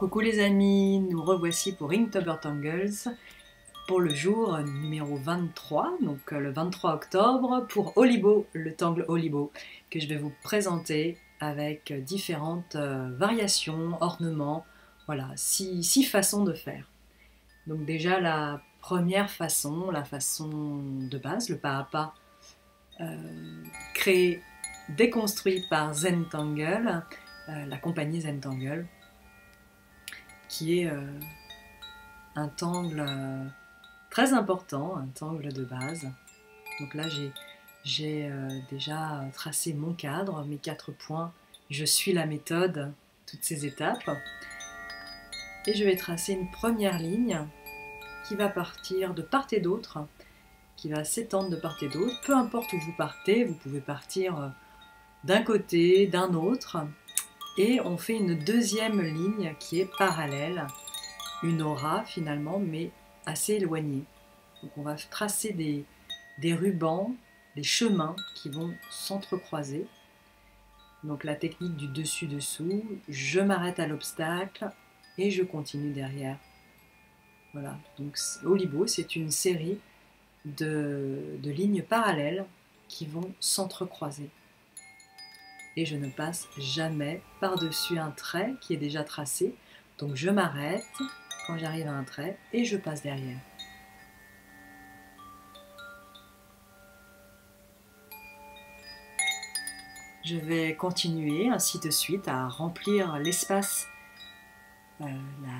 Coucou les amis, nous revoici pour Inktober Tangles pour le jour numéro 23, donc le 23 octobre, pour Olibo, le tangle Olibo, que je vais vous présenter avec différentes variations, ornements, voilà, six façons de faire. Donc déjà la première façon, la façon de base, le pas à pas, créé, déconstruit par Zentangle, la compagnie Zentangle, qui est un tangle très important, un tangle de base. Donc là, j'ai déjà tracé mon cadre, mes 4 points. Je suis la méthode, toutes ces étapes. Et je vais tracer une première ligne qui va partir de part et d'autre, qui va s'étendre de part et d'autre. Peu importe où vous partez, vous pouvez partir d'un côté, d'un autre. Et on fait une deuxième ligne qui est parallèle, une aura finalement, mais assez éloignée. Donc on va tracer des rubans, des chemins qui vont s'entrecroiser. Donc la technique du dessus-dessous, je m'arrête à l'obstacle et je continue derrière. Voilà, donc Olibo, c'est une série de lignes parallèles qui vont s'entrecroiser. Et je ne passe jamais par-dessus un trait qui est déjà tracé. Donc je m'arrête quand j'arrive à un trait et je passe derrière. Je vais continuer ainsi de suite à remplir l'espace, la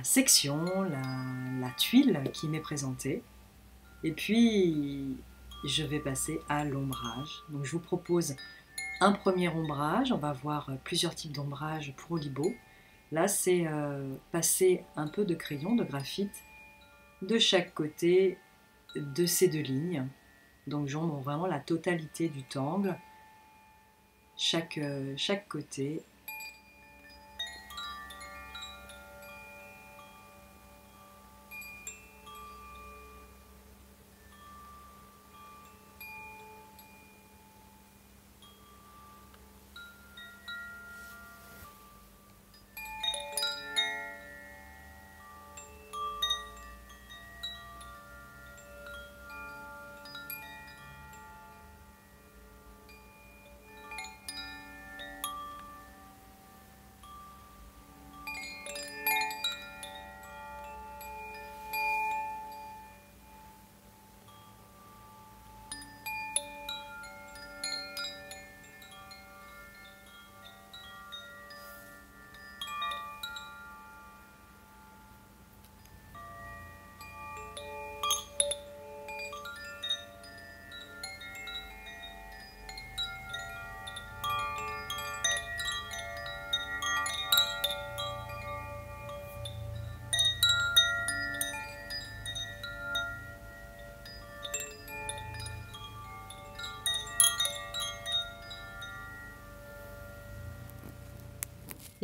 section, la tuile qui m'est présentée. Et puis, je vais passer à l'ombrage. Donc je vous propose un premier ombrage. On va voir plusieurs types d'ombrage pour Olibo. Là, c'est passer un peu de crayon, de graphite, de chaque côté de ces deux lignes. Donc j'ombre vraiment la totalité du tangle, chaque côté.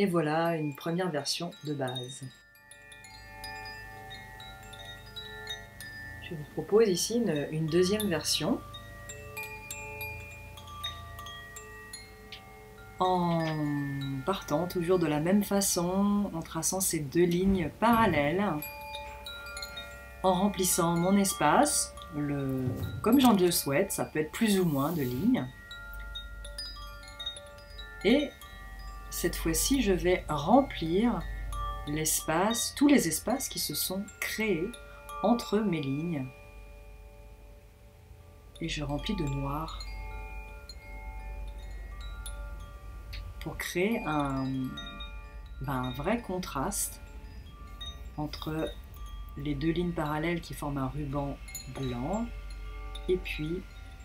Et voilà une première version de base. Je vous propose ici une deuxième version en partant toujours de la même façon, en traçant ces deux lignes parallèles, en remplissant mon espace, comme j'en le souhaite, ça peut être plus ou moins de lignes. Et cette fois-ci, je vais remplir l'espace, tous les espaces qui se sont créés entre mes lignes. Et je remplis de noir pour créer un vrai contraste entre les deux lignes parallèles qui forment un ruban blanc et puis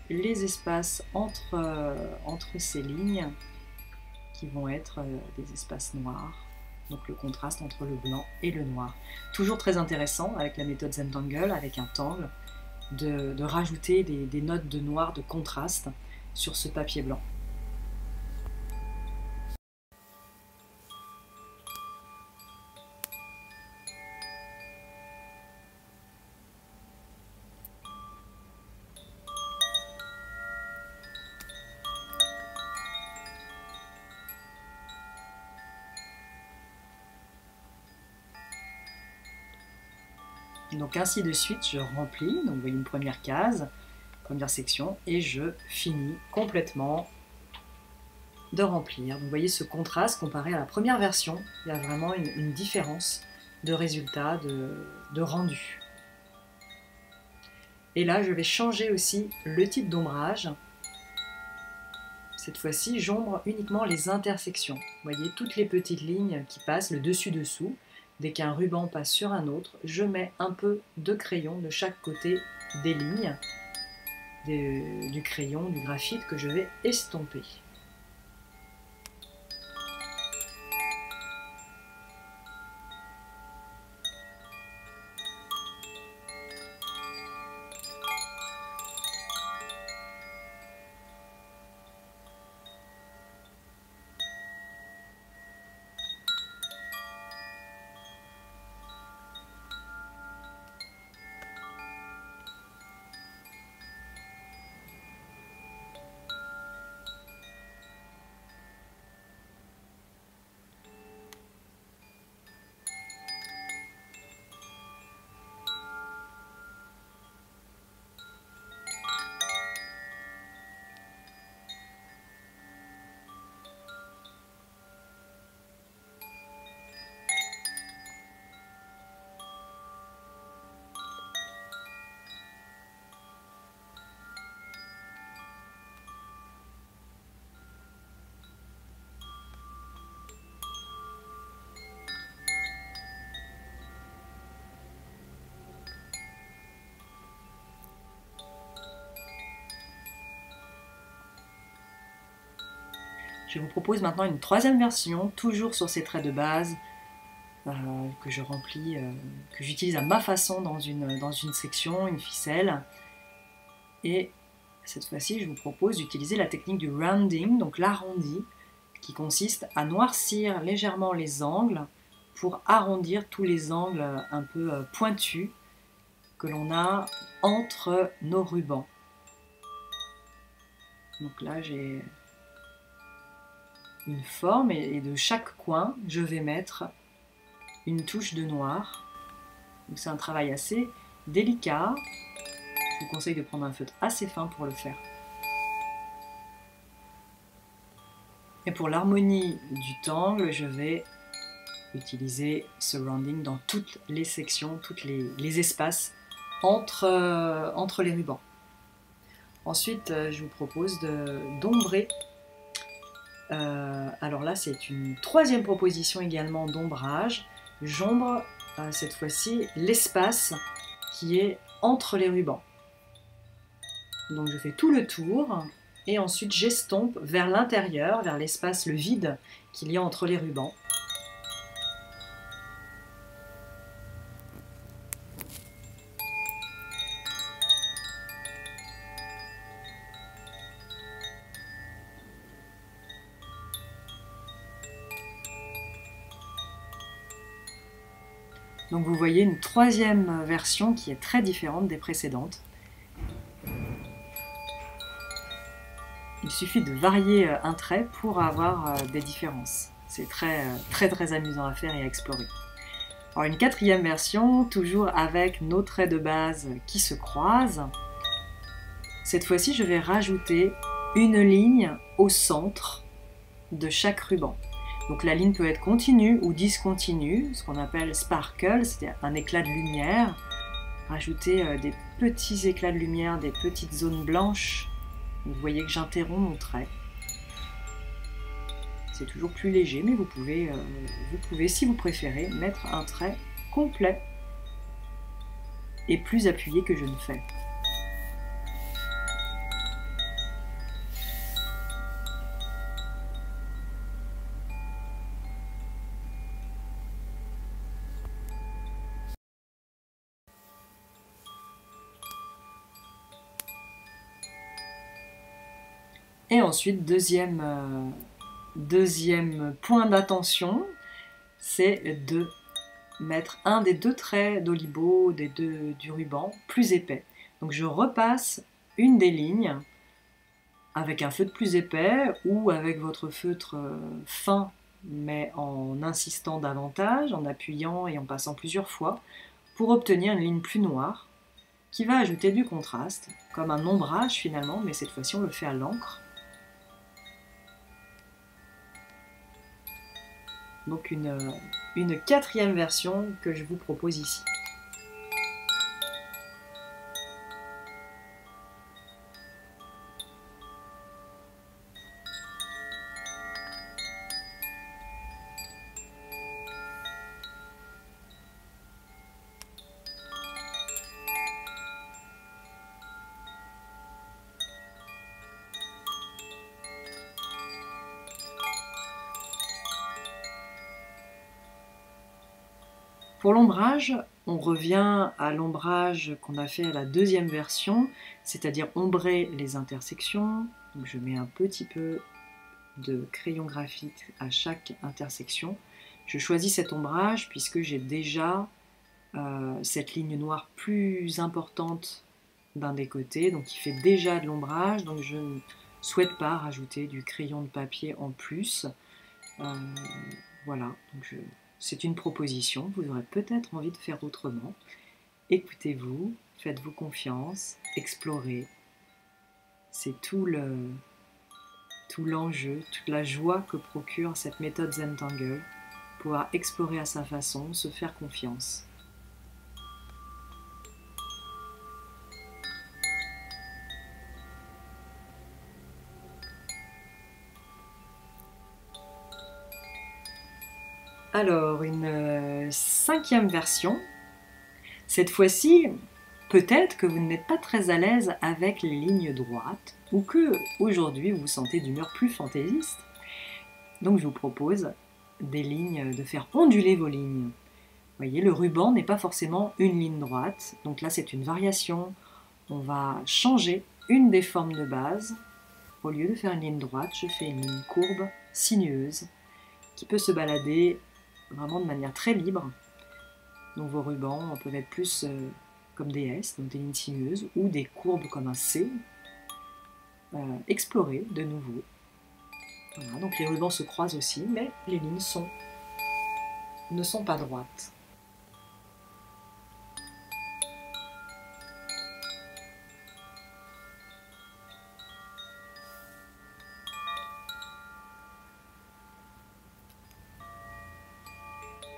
les espaces entre ces lignes qui vont être des espaces noirs. Donc le contraste entre le blanc et le noir. Toujours très intéressant avec la méthode Zentangle, avec un tangle, de rajouter des notes de noir, de contraste sur ce papier blanc. Donc ainsi de suite, je remplis, donc vous voyez une première case, première section, et je finis complètement de remplir. Donc vous voyez ce contraste comparé à la première version, il y a vraiment une différence de résultat, de rendu. Et là, je vais changer aussi le type d'ombrage. Cette fois-ci, j'ombre uniquement les intersections. Vous voyez, toutes les petites lignes qui passent, le dessus-dessous. Dès qu'un ruban passe sur un autre, je mets un peu de crayon de chaque côté des lignes, du crayon, du graphite que je vais estomper. Je vous propose maintenant une troisième version, toujours sur ces traits de base, que je remplis, que j'utilise à ma façon dans une section, une ficelle. Et cette fois-ci, je vous propose d'utiliser la technique du rounding, donc l'arrondi, qui consiste à noircir légèrement les angles pour arrondir tous les angles un peu pointus que l'on a entre nos rubans. Donc là, j'ai une forme et de chaque coin, je vais mettre une touche de noir. Donc c'est un travail assez délicat. Je vous conseille de prendre un feutre assez fin pour le faire. Et pour l'harmonie du tangle, je vais utiliser ce rounding dans toutes les sections, tous les espaces entre les rubans. Ensuite, je vous propose d'ombrer. Alors là, c'est une troisième proposition également d'ombrage. J'ombre cette fois-ci l'espace qui est entre les rubans. Donc je fais tout le tour et ensuite j'estompe vers l'intérieur, vers l'espace, le vide qu'il y a entre les rubans. Donc vous voyez une troisième version qui est très différente des précédentes. Il suffit de varier un trait pour avoir des différences. C'est très amusant à faire et à explorer. Alors une quatrième version, toujours avec nos traits de base qui se croisent. Cette fois-ci, je vais rajouter une ligne au centre de chaque ruban. Donc la ligne peut être continue ou discontinue, ce qu'on appelle sparkle, c'est-à-dire un éclat de lumière. Rajouter des petits éclats de lumière, des petites zones blanches. Vous voyez que j'interromps mon trait. C'est toujours plus léger, mais vous pouvez, si vous préférez, mettre un trait complet et plus appuyé que je ne fais. Et ensuite, deuxième point d'attention, c'est de mettre un des deux traits d'olibo, du ruban, plus épais. Donc je repasse une des lignes avec un feutre plus épais ou avec votre feutre fin, mais en insistant davantage, en appuyant et en passant plusieurs fois. pour obtenir une ligne plus noire qui va ajouter du contraste, comme un ombrage finalement, mais cette fois-ci on le fait à l'encre. Donc une quatrième version que je vous propose ici. Pour l'ombrage, on revient à l'ombrage qu'on a fait à la deuxième version, c'est-à-dire ombrer les intersections. Donc je mets un petit peu de crayon graphite à chaque intersection. Je choisis cet ombrage puisque j'ai déjà cette ligne noire plus importante d'un des côtés, donc il fait déjà de l'ombrage, donc je ne souhaite pas rajouter du crayon de papier en plus. Voilà, donc c'est une proposition, vous aurez peut-être envie de faire autrement. Écoutez-vous, faites-vous confiance, explorez. C'est tout l'enjeu, toute la joie que procure cette méthode Zentangle, pouvoir explorer à sa façon, se faire confiance. Alors, une cinquième version. Cette fois-ci, peut-être que vous n'êtes pas très à l'aise avec les lignes droites ou que aujourd'hui vous vous sentez d'humeur plus fantaisiste. Donc je vous propose de faire onduler vos lignes. Vous voyez, le ruban n'est pas forcément une ligne droite. Donc là, c'est une variation. On va changer une des formes de base. Au lieu de faire une ligne droite, je fais une ligne courbe, sinueuse, qui peut se balader vraiment de manière très libre. Donc vos rubans peuvent être plus comme des S, donc des lignes sinueuses, ou des courbes comme un C. Explorez de nouveau. Voilà, donc les rubans se croisent aussi, mais les lignes ne sont pas droites.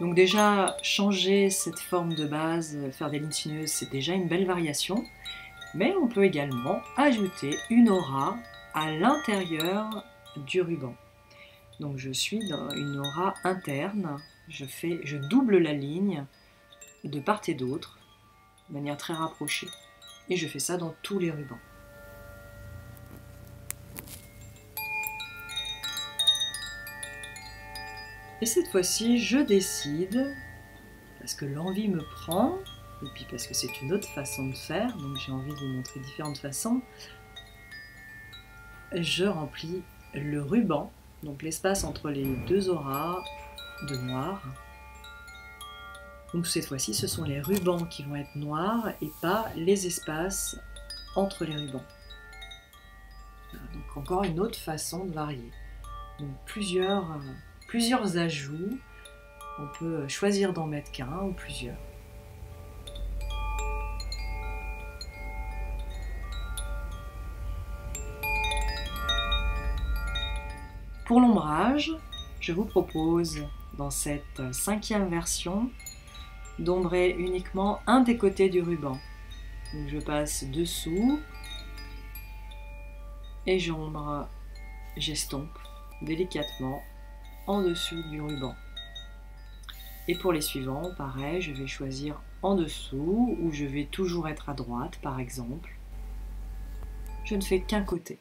Donc déjà, changer cette forme de base, faire des lignes sinueuses, c'est déjà une belle variation. Mais on peut également ajouter une aura à l'intérieur du ruban. Donc je suis dans une aura interne, je double la ligne de part et d'autre, de manière très rapprochée. Et je fais ça dans tous les rubans. Et cette fois-ci, je décide, parce que l'envie me prend, et puis parce que c'est une autre façon de faire, donc j'ai envie de vous montrer différentes façons, je remplis le ruban, donc l'espace entre les deux auras de noir. Donc cette fois-ci, ce sont les rubans qui vont être noirs et pas les espaces entre les rubans. Voilà, donc encore une autre façon de varier. Donc plusieurs ajouts. On peut choisir d'en mettre qu'un ou plusieurs. Pour l'ombrage, je vous propose dans cette cinquième version d'ombrer uniquement un des côtés du ruban. Donc je passe dessous et j'estompe délicatement en dessous du ruban. Et pour les suivants, pareil, je vais choisir en dessous ou je vais toujours être à droite par exemple. Je ne fais qu'un côté.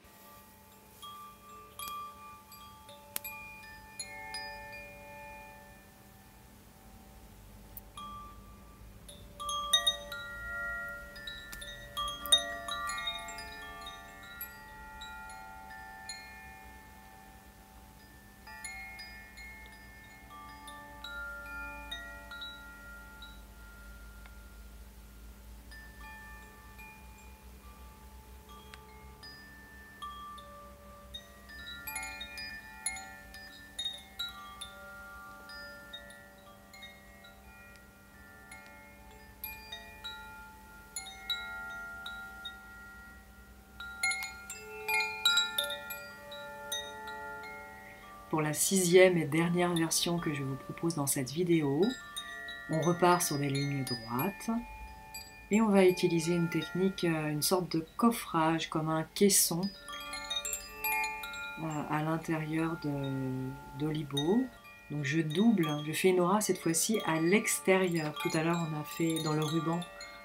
pour la 6e et dernière version que je vous propose dans cette vidéo. On repart sur des lignes droites et on va utiliser une technique, une sorte de coffrage comme un caisson à l'intérieur d'Olibo. Donc je double, je fais une aura cette fois-ci à l'extérieur. Tout à l'heure on a fait dans le ruban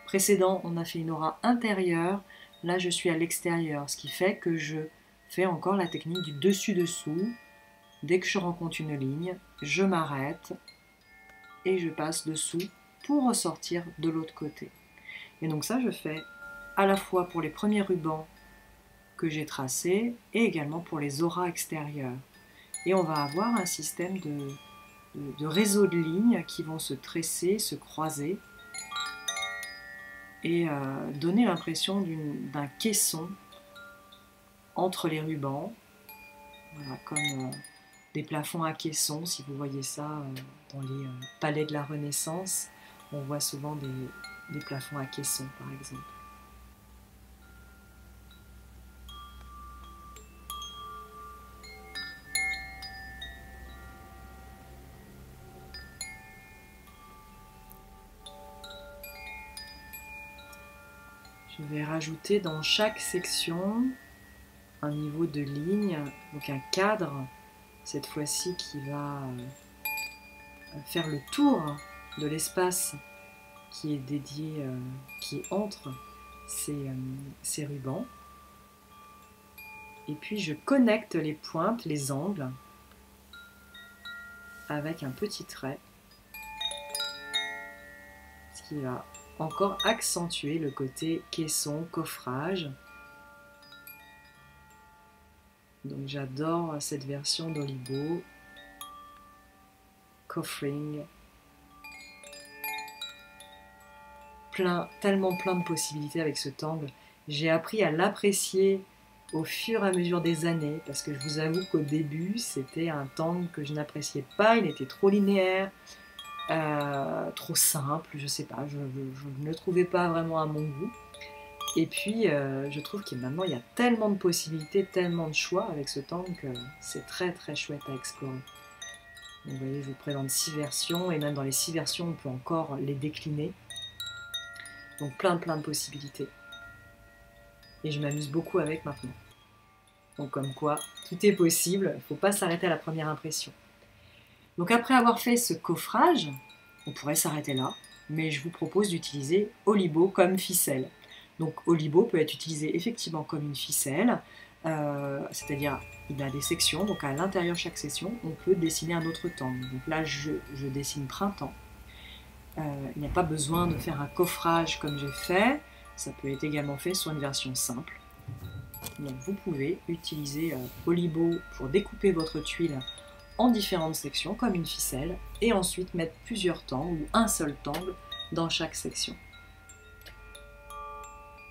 précédent, on a fait une aura intérieure. Là je suis à l'extérieur, ce qui fait que je fais encore la technique du dessus-dessous. Dès que je rencontre une ligne, je m'arrête et je passe dessous pour ressortir de l'autre côté. Et donc ça je fais à la fois pour les premiers rubans que j'ai tracés et également pour les auras extérieures. Et on va avoir un système de réseau de lignes qui vont se tresser, se croiser et donner l'impression d'un caisson entre les rubans, voilà, comme des plafonds à caisson, si vous voyez ça dans les palais de la Renaissance, on voit souvent des plafonds à caisson par exemple. Je vais rajouter dans chaque section un niveau de ligne, donc un cadre, cette fois-ci qui va faire le tour de l'espace qui est dédié, qui est entre ces rubans. Et puis je connecte les pointes, les angles, avec un petit trait, ce qui va encore accentuer le côté caisson, coffrage. Donc j'adore cette version d'Olibo, coffring, tellement plein de possibilités avec ce tangle. J'ai appris à l'apprécier au fur et à mesure des années, parce que je vous avoue qu'au début c'était un tangle que je n'appréciais pas, il était trop linéaire, trop simple, je sais pas, je ne le trouvais pas vraiment à mon goût. Et puis je trouve que maintenant il y a tellement de possibilités, tellement de choix avec ce tangle que c'est très très chouette à explorer. Donc, vous voyez, je vous présente 6 versions, et même dans les 6 versions on peut encore les décliner. Donc plein de possibilités. Et je m'amuse beaucoup avec maintenant. Donc comme quoi, tout est possible, il ne faut pas s'arrêter à la première impression. Donc après avoir fait ce coffrage, on pourrait s'arrêter là, mais je vous propose d'utiliser Olibo comme ficelle. Donc Olibo peut être utilisé effectivement comme une ficelle, c'est-à-dire il a des sections, donc à l'intérieur de chaque section, on peut dessiner un autre tangle. Donc là, je dessine printemps. Il n'y a pas besoin de faire un coffrage comme j'ai fait, ça peut être également fait sur une version simple. Donc vous pouvez utiliser Olibo pour découper votre tuile en différentes sections comme une ficelle et ensuite mettre plusieurs tangles ou un seul tangle dans chaque section.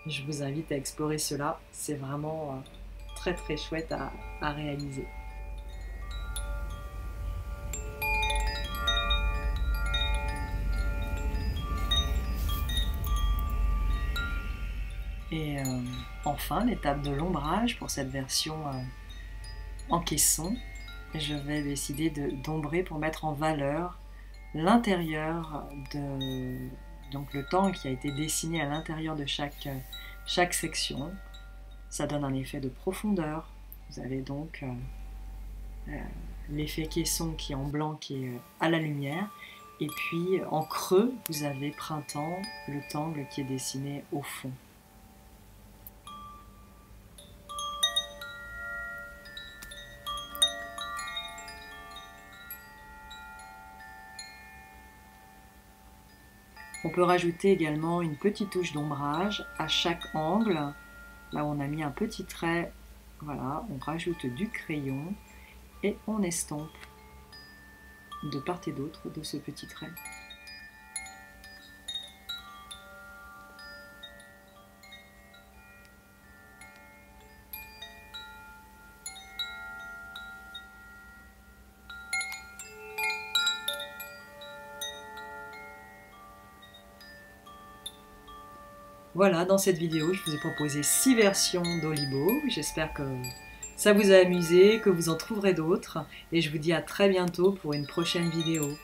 Je vous invite à explorer cela, c'est vraiment très très chouette à réaliser. Et enfin, l'étape de l'ombrage pour cette version en caisson. Je vais décider d'ombrer pour mettre en valeur l'intérieur donc le tangle qui a été dessiné à l'intérieur de chaque section. Ça donne un effet de profondeur. Vous avez donc l'effet caisson qui est en blanc, qui est à la lumière. Et puis en creux, vous avez printemps, le tangle qui est dessiné au fond. On peut rajouter également une petite touche d'ombrage à chaque angle. Là où on a mis un petit trait, voilà, on rajoute du crayon et on estompe de part et d'autre de ce petit trait. Voilà, dans cette vidéo, je vous ai proposé 6 versions d'Olibo. J'espère que ça vous a amusé, que vous en trouverez d'autres. Et je vous dis à très bientôt pour une prochaine vidéo.